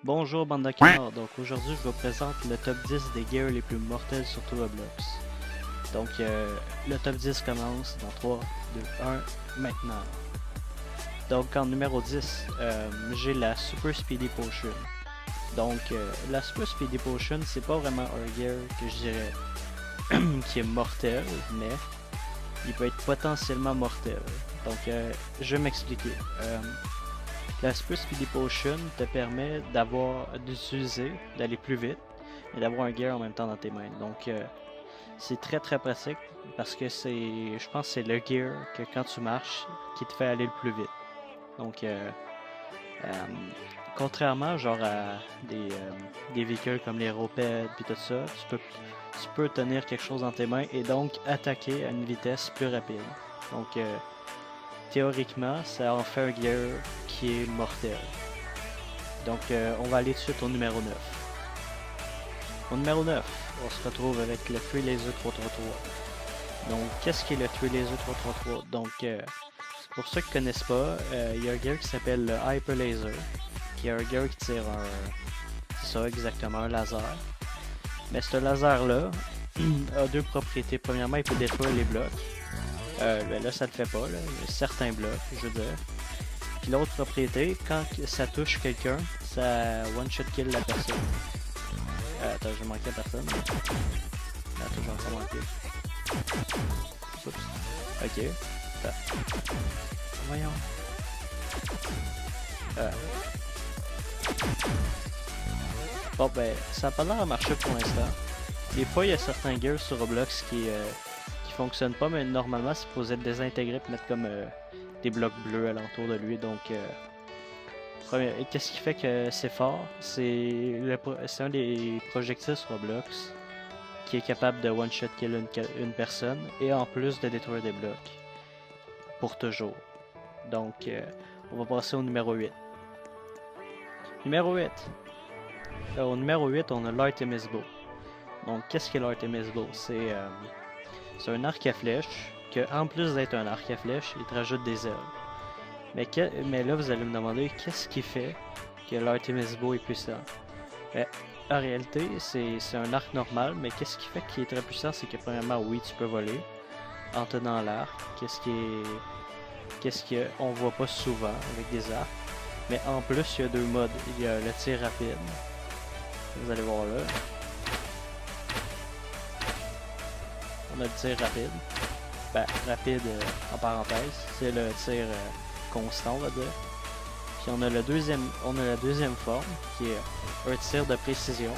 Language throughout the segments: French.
Bonjour bande de canards, donc aujourd'hui je vous présente le top 10 des gears les plus mortels sur tout Roblox. Donc le top 10 commence dans 3, 2, 1, maintenant. Donc en numéro 10, j'ai la Super Speedy Potion. Donc la Super Speedy Potion, c'est pas vraiment un gear que je dirais qui est mortel, mais il peut être potentiellement mortel. Donc je vais m'expliquer. La Super Speedy Potion te permet d'utiliser, d'aller plus vite et d'avoir un gear en même temps dans tes mains. Donc c'est très très pratique parce que je pense que c'est le gear que quand tu marches qui te fait aller le plus vite. Donc euh, contrairement genre à des véhicules comme les ropeds puis tout ça, tu peux tenir quelque chose dans tes mains et donc attaquer à une vitesse plus rapide. Donc théoriquement, ça en fait un gear qui est mortel. Donc, on va aller tout de suite au numéro 9. Au numéro 9, on se retrouve avec le Tree Laser 333. Donc, qu'est-ce qu'est le Tree Laser 333? Donc, pour ceux qui ne connaissent pas, il y a un gear qui s'appelle le Hyper Laser, qui est un gear qui tire c'est ça exactement, un laser. Mais ce laser-là a deux propriétés. Premièrement, il peut détruire les blocs. Là, ça le fait pas, là. Certains blocs, je veux dire. Puis l'autre propriété, quand ça touche quelqu'un, ça one-shot kill la personne. Attends, j'ai manqué à personne. Attends, j'ai encore manqué. Oups. Ok. Attends. Voyons. Bon, ben, ça n'a pas l'air à marcher pour l'instant. Des fois, il y a certains gears sur Roblox qui fonctionnent pas, mais normalement, c'est supposé être désintégré et mettre comme des blocs bleus alentour de lui. Donc, qu'est-ce qui fait que c'est fort? C'est un des projectiles sur Roblox qui est capable de one-shot kill une personne et en plus de détruire des blocs. Pour toujours. Donc, on va passer au numéro 8. Numéro 8. Au numéro 8, on a l'Artemis Bow. Donc, qu'est-ce que l'Artemis Bow? C'est un arc à flèche que, en plus d'être un arc à flèche, il te rajoute des ailes. Mais là, vous allez me demander qu'est-ce qui fait que l'Artemis Bow est puissant. En réalité, c'est un arc normal, mais qu'est-ce qui fait qu'il est très puissant, c'est que premièrement, oui, tu peux voler en tenant l'arc. Qu'est-ce qu'on voit pas souvent avec des arcs. Mais en plus, il y a deux modes. Il y a le tir rapide. Vous allez voir là. On a le tir rapide. Ben, rapide en parenthèse. C'est le tir constant, on va dire. Puis on a la deuxième forme, qui est un tir de précision.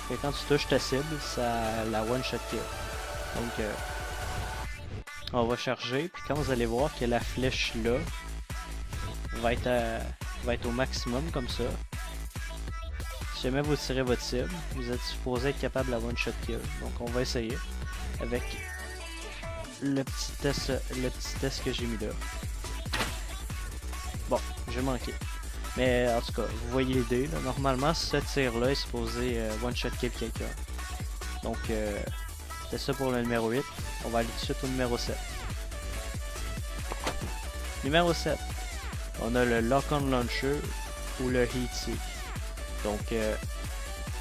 Et quand tu touches ta cible, ça la one-shot kill. Donc, on va charger, puis quand vous allez voir que la flèche là va être au maximum comme ça. Si jamais vous tirez votre cible, vous êtes supposé être capable de la one-shot kill. Donc on va essayer avec le petit test que j'ai mis là. Bon, j'ai manqué. Mais en tout cas, vous voyez l'idée. Normalement, ce tir-là est supposé one-shot kill quelqu'un. Donc, c'est ça pour le numéro 8. On va aller tout de suite au numéro 7. Numéro 7. On a le Lock-on Launcher ou le Heat Seek. Donc,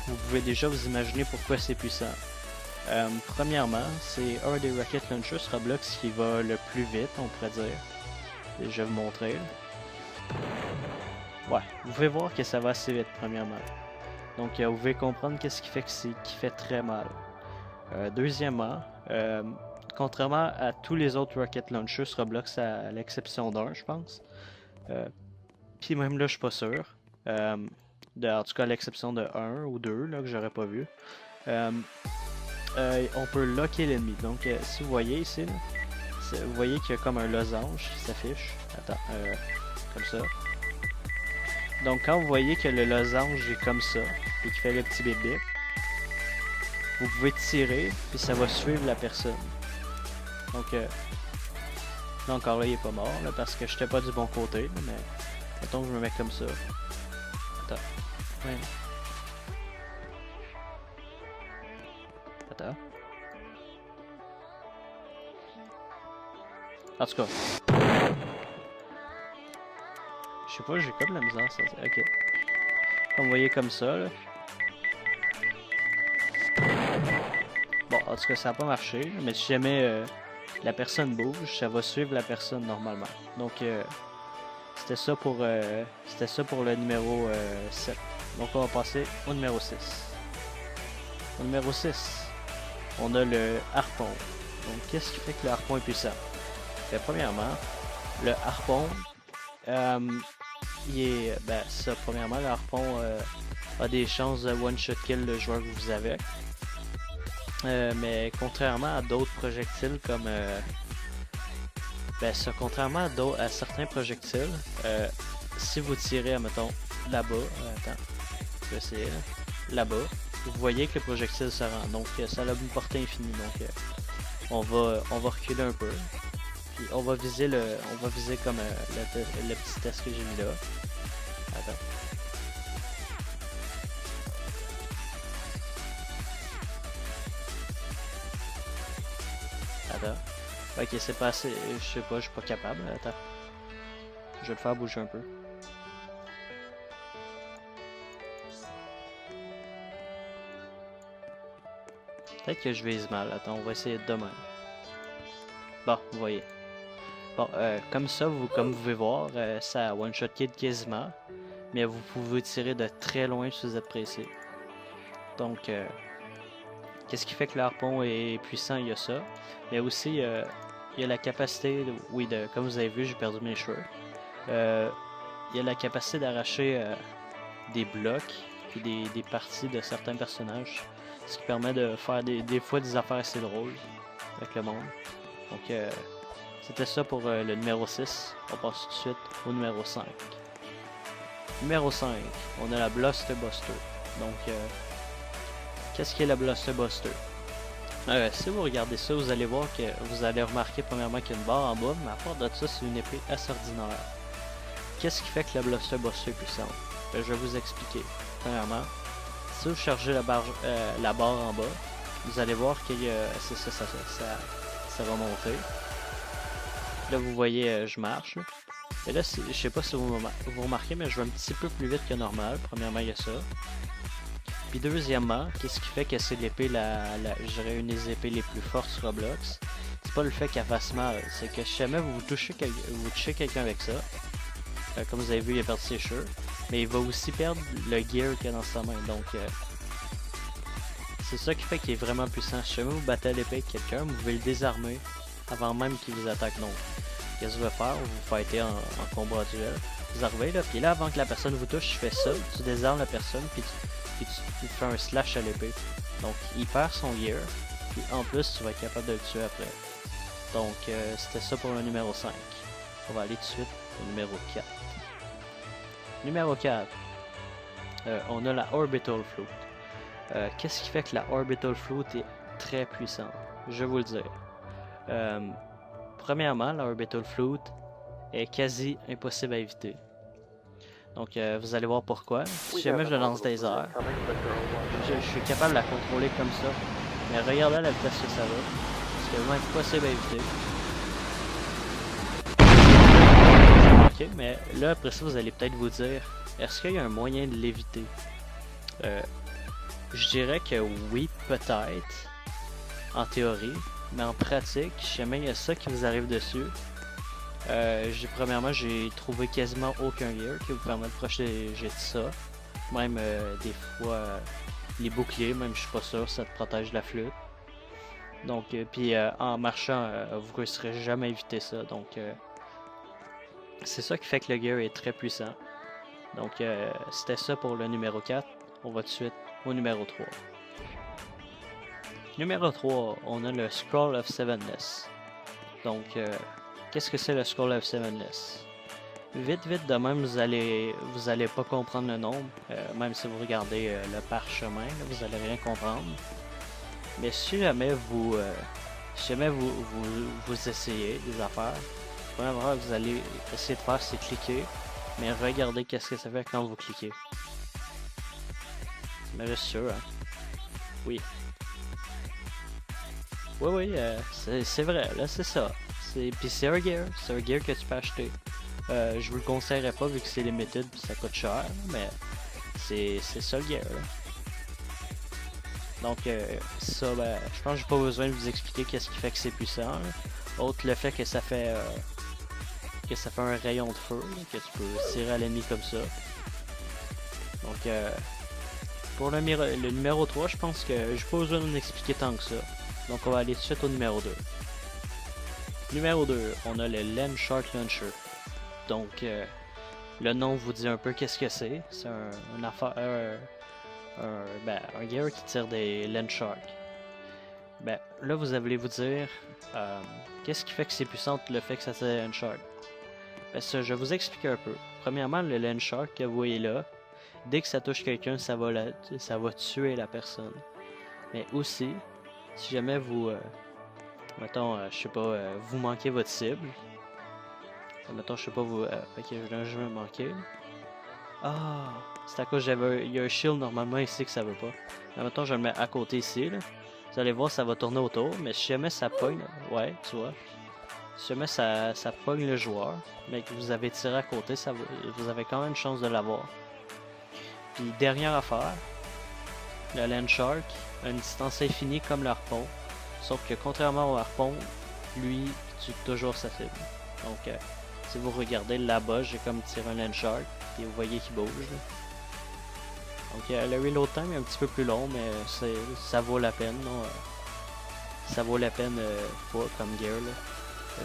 vous pouvez déjà vous imaginer pourquoi c'est puissant. Premièrement, c'est un des Rocket Launchers sur Roblox qui va le plus vite, on pourrait dire. Et je vais vous montrer. Ouais, vous pouvez voir que ça va assez vite, premièrement. Donc, vous pouvez comprendre qu'est-ce qui fait qui fait très mal. Deuxièmement, contrairement à tous les autres Rocket Launchers sur Roblox, à l'exception d'un, je pense. Puis même là, je suis pas sûr. En tout cas, à l'exception de 1 ou 2, là, que j'aurais pas vu. On peut locker l'ennemi. Donc, si vous voyez ici, là, vous voyez qu'il y a comme un losange qui s'affiche. Attends, comme ça. Donc, quand vous voyez que le losange est comme ça, et qu'il fait le petit bip bip, vous pouvez tirer, puis ça va suivre la personne. Donc, là encore là, il est pas mort, là, parce que j'étais pas du bon côté, là, mais mettons que je me mets comme ça. Attends. Ouais. Attends. En tout cas. Je sais pas, j'ai comme la misère, ça. Ok. Comme vous voyez comme ça, là. Bon, en tout cas, ça n'a pas marché, mais si jamais la personne bouge, ça va suivre la personne normalement. Donc, c'était ça pour le numéro 7. Donc, on va passer au numéro 6. Au numéro 6, on a le harpon. Donc, qu'est-ce qui fait que le harpon est puissant? Ben, premièrement, le harpon, premièrement, le harpon a des chances de one-shot kill le joueur que vous avez. Mais contrairement à d'autres projectiles comme contrairement à certains projectiles, si vous tirez, mettons, là-bas, je vais essayer, là-bas, vous voyez que le projectile se rend, donc ça a une portée infinie, donc on va reculer un peu, puis on va viser comme le petit test que j'ai mis là. Attends. Attends. Ok, c'est pas assez. Je sais pas, je suis pas capable. Attends. Je vais le faire bouger un peu. Peut-être que je vise mal. Attends, on va essayer de demain. Bon, vous voyez. Bon, comme ça, comme vous pouvez voir, ça one-shot kill quasiment. Mais vous pouvez tirer de très loin si vous êtes pressé. Donc, qu'est-ce qui fait que le harpon est puissant? Il y a ça. Mais aussi, il y a la capacité, comme vous avez vu, j'ai perdu mes cheveux. Il y a la capacité d'arracher des blocs et des parties de certains personnages. Ce qui permet de faire des fois des affaires assez drôles avec le monde. Donc, c'était ça pour le numéro 6. On passe tout de suite au numéro 5. Numéro 5, on a la Bluster Buster. Donc, qu'est-ce qu'est la Bluster Buster? Si vous regardez ça, vous allez voir que vous allez remarquer premièrement qu'il y a une barre en bas, mais à part de ça, c'est une épée assez ordinaire. Qu'est-ce qui fait que la Bluster Buster est puissante? Je vais vous expliquer. Premièrement, si vous chargez la barre en bas, vous allez voir que ça va monter. Là, vous voyez, je marche. Et là, je sais pas si vous remarquez, mais je vais un petit peu plus vite que normal. Premièrement, il y a ça. Puis deuxièmement, qu'est-ce qui fait que c'est l'épée, je dirais une des épées les plus fortes sur Roblox? C'est pas le fait qu'elle fasse mal, c'est que si jamais vous touchez quelqu'un avec ça, comme vous avez vu, il a perdu ses cheveux, mais il va aussi perdre le gear qu'il a dans sa main. Donc, c'est ça qui fait qu'il est vraiment puissant. Si jamais vous battez à l'épée avec quelqu'un, vous pouvez le désarmer avant même qu'il vous attaque. Donc, qu'est-ce que vous allez faire? Vous fightez en combat duel. Vous arrivez là, puis là, avant que la personne vous touche, tu fais ça, tu désarmes la personne, puis tu fais un slash à l'épée. Donc, il perd son gear, puis en plus, tu vas être capable de le tuer après. Donc, c'était ça pour le numéro 5. On va aller tout de suite au numéro 4. Numéro 4, on a la Orbital Flute. Qu'est-ce qui fait que la Orbital Flute est très puissante? Je vais vous le dire. Premièrement, la Orbital Flute est quasi impossible à éviter. Donc, vous allez voir pourquoi. Si jamais je lance des airs, je suis capable de la contrôler comme ça. Mais regardez la vitesse que ça va. C'est vraiment impossible à éviter. Ok, mais là, après ça, vous allez peut-être vous dire, est-ce qu'il y a un moyen de l'éviter? Je dirais que oui, peut-être, en théorie. Mais en pratique, si jamais il y a ça qui vous arrive dessus, premièrement, j'ai trouvé quasiment aucun gear qui vous permet de protéger de ça. Même des fois, les boucliers, même je suis pas sûr, ça te protège de la flûte. Donc, puis en marchant, vous ne réussirez jamais à éviter ça. Donc, c'est ça qui fait que le gear est très puissant. Donc, c'était ça pour le numéro 4. On va tout de suite au numéro 3. Numéro 3, on a le Scroll of Sevenness. Donc, qu'est-ce que c'est le Scroll of Sevenness? Vite de même, vous allez pas comprendre le nombre. Même si vous regardez le parchemin, là, vous allez rien comprendre. Mais si jamais vous essayez des affaires, premièrement, vous allez essayer de faire, c'est cliquer. Mais regardez qu'est-ce que ça fait quand vous cliquez. Mais je suis sûr, hein? Oui. Oui, c'est vrai, là c'est ça. Puis c'est un gear que tu peux acheter. Je vous le conseillerais pas vu que c'est limited puis ça coûte cher, mais c'est ça le gear. Là. Donc ça, ben, je pense que j'ai pas besoin de vous expliquer qu'est-ce qui fait que c'est puissant. Là. Autre le fait que ça fait un rayon de feu, là, que tu peux tirer à l'ennemi comme ça. Donc pour le numéro 3, je pense que j'ai pas besoin d'en expliquer tant que ça. Donc on va aller tout de suite au numéro 2. Numéro 2, on a le Land Shark Launcher. Donc le nom vous dit un peu qu'est-ce que c'est. C'est un gear qui tire des Land Sharks. Ben, là vous allez vous dire qu'est-ce qui fait que c'est puissant le fait que ça tire des Land Sharks. Ben, ça, je vais vous expliquer un peu. Premièrement, le Land Shark que vous voyez là, dès que ça touche quelqu'un, ça va tuer la personne. Mais aussi, si jamais vous, mettons, je sais pas, vous manquez votre cible. Mettons, je sais pas, ok, je vais manquer. Ah, c'est à cause il y a un shield normalement ici que ça veut pas. Là, mettons, je le mets à côté ici, là. Vous allez voir, ça va tourner autour, mais si jamais ça pogne, ouais, tu vois. Si jamais ça pogne le joueur, mais que vous avez tiré à côté, vous avez quand même une chance de l'avoir. Puis dernière affaire, le Land Shark a une distance infinie comme le harpon, sauf que contrairement au harpon, lui tue toujours sa cible. Donc si vous regardez là-bas, j'ai comme tiré un Land Shark, et vous voyez qu'il bouge. Là. Donc le reload time est un petit peu plus long, mais ça vaut la peine. Non? Ça vaut la peine comme gear. Là.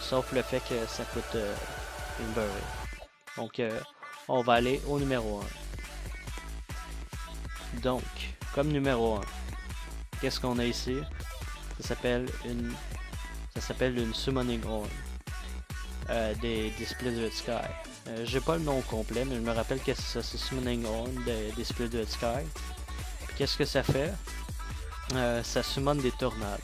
Sauf le fait que ça coûte une beurrée. Donc on va aller au numéro 1. Donc, comme numéro 1, qu'est-ce qu'on a ici? Ça s'appelle une Summoning Horn des Split Sky. J'ai pas le nom complet, mais je me rappelle que c'est ça, c'est Summoning Horn des Split Sky. Puis qu'est-ce que ça fait? Ça summon des tornades.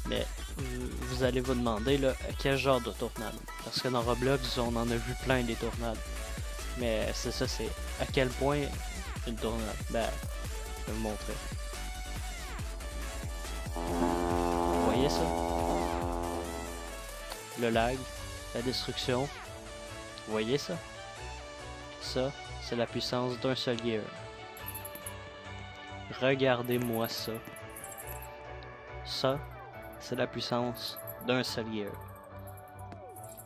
Mais vous allez vous demander là, quel genre de tornade? Parce que dans Roblox, on en a vu plein des tornades. Mais c'est ça, c'est à quel point une tornade. Ben, je vais vous montrer. Vous voyez ça? Le lag, la destruction. Vous voyez ça? Ça, c'est la puissance d'un seul gear. Regardez-moi ça. Ça, c'est la puissance d'un seul gear.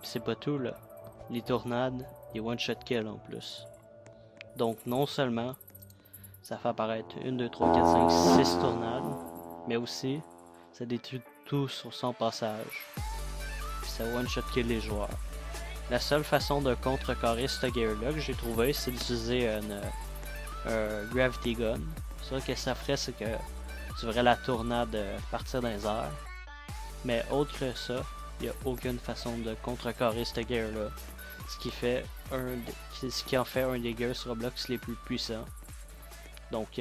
C'est pas tout là. Les tornades, les one-shot kill en plus. Donc non seulement ça fait apparaître 1, 2, 3, 4, 5, 6 tornades, mais aussi ça détruit tout sur son passage. Puis ça one-shot kill les joueurs. La seule façon de contrecarrer ce gear-là que j'ai trouvé, c'est d'utiliser un Gravity Gun. Ce que ça ferait, c'est que tu verrais la tornade partir dans les airs. Mais autre que ça, il n'y a aucune façon de contrecarrer ce gear-là. Ce qui en fait un des gears sur Roblox les plus puissants. Donc,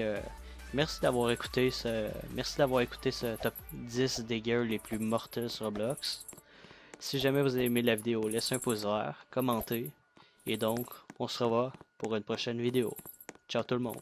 merci d'avoir écouté ce top 10 des gears les plus mortels sur Roblox. Si jamais vous avez aimé la vidéo, laissez un pouce vert, commentez. Et donc, on se revoit pour une prochaine vidéo. Ciao tout le monde!